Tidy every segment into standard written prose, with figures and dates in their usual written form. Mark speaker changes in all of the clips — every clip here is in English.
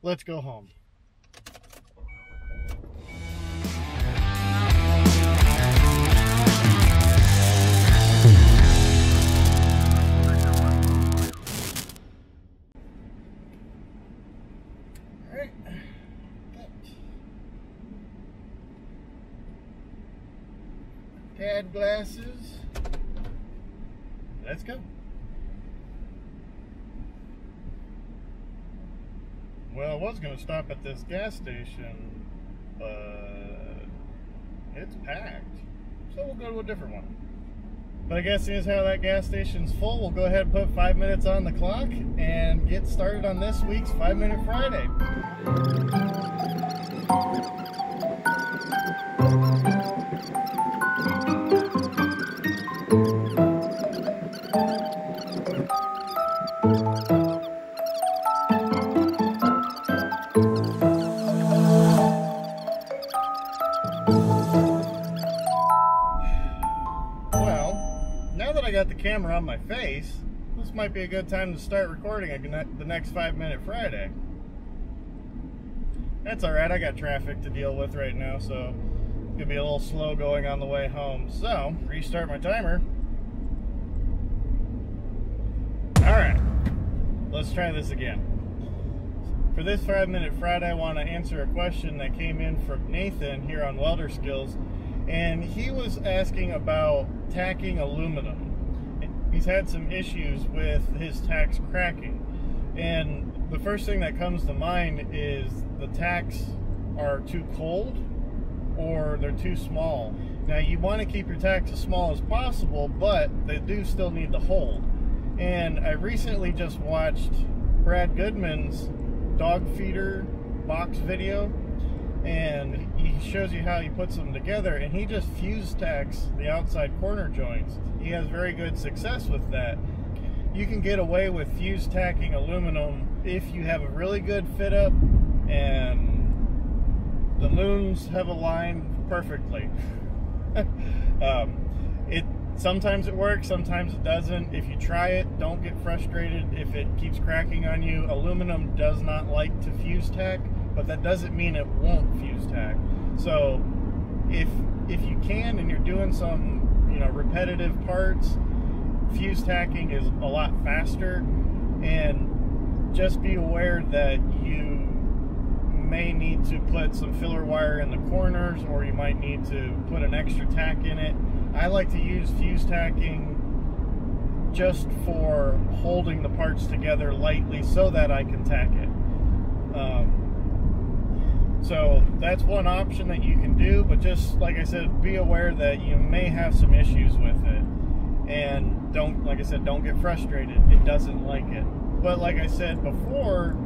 Speaker 1: let's go home. Pad glasses. Let's go. Well, I was going to stop at this gas station, but it's packed. So we'll go to a different one. But I guess seeing as how that gas station's full, we'll go ahead and put 5 minutes on the clock and get started on this week's 5 Minute Friday. Got the camera on my face, this might be a good time to start recording the next 5 Minute Friday. That's alright, I got traffic to deal with right now, so it's gonna be a little slow going on the way home. So, restart my timer. Alright, let's try this again. For this 5 Minute Friday, I want to answer a question that came in from Nathan here on Welder Skills, and he was asking about tacking aluminum. He's had some issues with his tacks cracking, and the first thing that comes to mind is the tacks are too cold or they're too small. Now you want to keep your tacks as small as possible, but they do still need to hold. And I recently just watched Brad Goodman's dog feeder box video, and he shows you how he puts them together, and he just fuse tacks the outside corner joints. He has very good success with that. You can get away with fuse tacking aluminum if you have a really good fit up and the moons have aligned perfectly. Sometimes it works, sometimes it doesn't. If you try it, don't get frustrated if it keeps cracking on you. Aluminum does not like to fuse tack, but that doesn't mean it won't fuse tack. So if you can and you're doing some repetitive parts, fuse tacking is a lot faster. And just be aware that you may need to put some filler wire in the corners, or you might need to put an extra tack in it. I like to use fuse tacking just for holding the parts together lightly so that I can tack it. So that's one option that you can do, but just like I said, be aware that you may have some issues with it. And don't, like I said, don't get frustrated. It doesn't like it. But like I said before,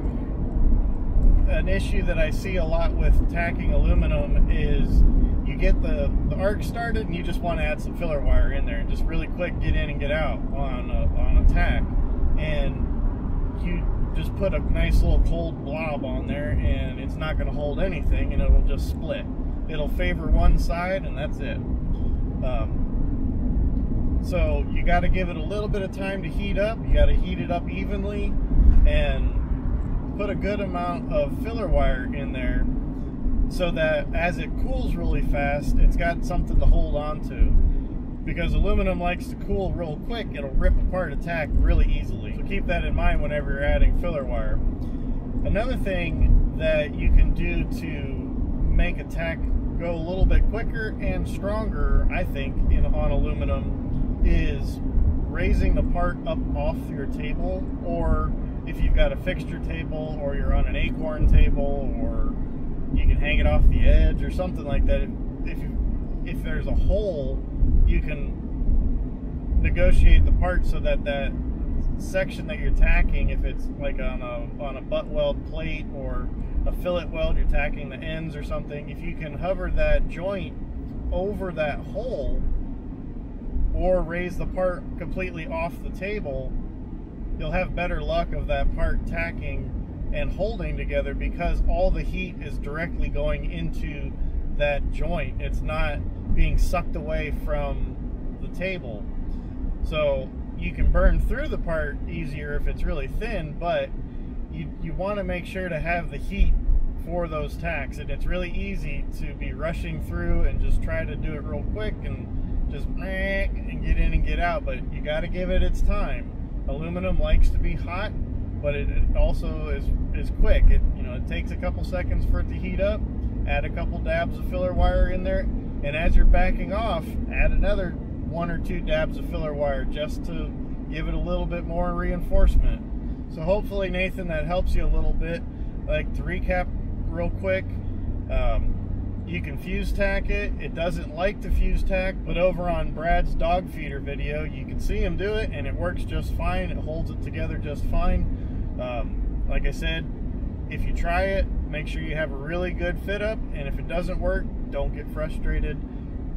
Speaker 1: an issue that I see a lot with tacking aluminum is you get the arc started and you just want to add some filler wire in there and just really quick get in and get out on a tack. And you just put a nice little cold blob on there and it's not going to hold anything, and it'll just split. It'll favor one side and that's it. So you got to give it a little bit of time to heat up. You got to heat it up evenly and put a good amount of filler wire in there so that as it cools really fast, it's got something to hold on to. Because aluminum likes to cool real quick, it'll rip apart a tack really easily. So keep that in mind whenever you're adding filler wire. Another thing that you can do to make a tack go a little bit quicker and stronger, I think, on aluminum, is raising the part up off your table, or if you've got a fixture table or you're on an acorn table, or you can hang it off the edge or something like that. If there's a hole, you can negotiate the part so that that section that you're tacking, if it's like on a butt weld plate or a fillet weld, you're tacking the ends or something, if you can hover that joint over that hole or raise the part completely off the table, you'll have better luck of that part tacking and holding together, because all the heat is directly going into that joint. It's not being sucked away from the table. So you can burn through the part easier if it's really thin, but you want to make sure to have the heat for those tacks, and it's really easy to be rushing through and just try to do it real quick and just and get in and get out, but you got to give it its time. Aluminum likes to be hot, but it also is quick. It takes a couple seconds for it to heat up. Add a couple dabs of filler wire in there, and as you're backing off, add another 1 or 2 dabs of filler wire just to give it a little bit more reinforcement. So hopefully, Nathan, that helps you a little bit. Like, to recap real quick, you can fuse tack it. It doesn't like to fuse tack, but over on Brad's dog feeder video, you can see him do it, and it works just fine. It holds it together just fine. Like I said, if you try it, make sure you have a really good fit up, and if it doesn't work, don't get frustrated.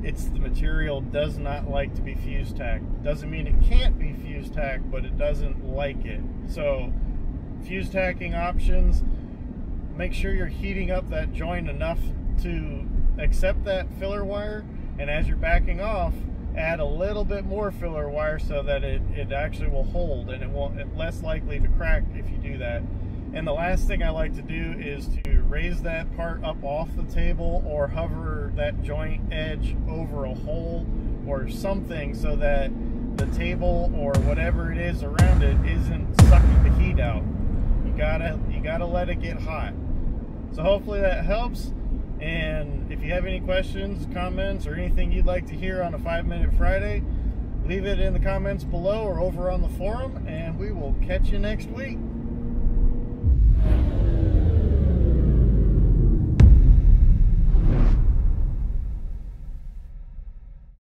Speaker 1: It's the material does not like to be fuse tacked. Doesn't mean it can't be fuse tacked, but it doesn't like it. So fuse tacking options, make sure you're heating up that joint enough to accept that filler wire, and as you're backing off, add a little bit more filler wire so that it actually will hold, and it's less likely to crack if you do that. And the last thing I like to do is to raise that part up off the table or hover that joint edge over a hole or something so that the table or whatever it is around it isn't sucking the heat out. You gotta let it get hot. So hopefully that helps. And if you have any questions, comments, or anything you'd like to hear on a 5-Minute Friday, leave it in the comments below or over on the forum, and we will catch you next week.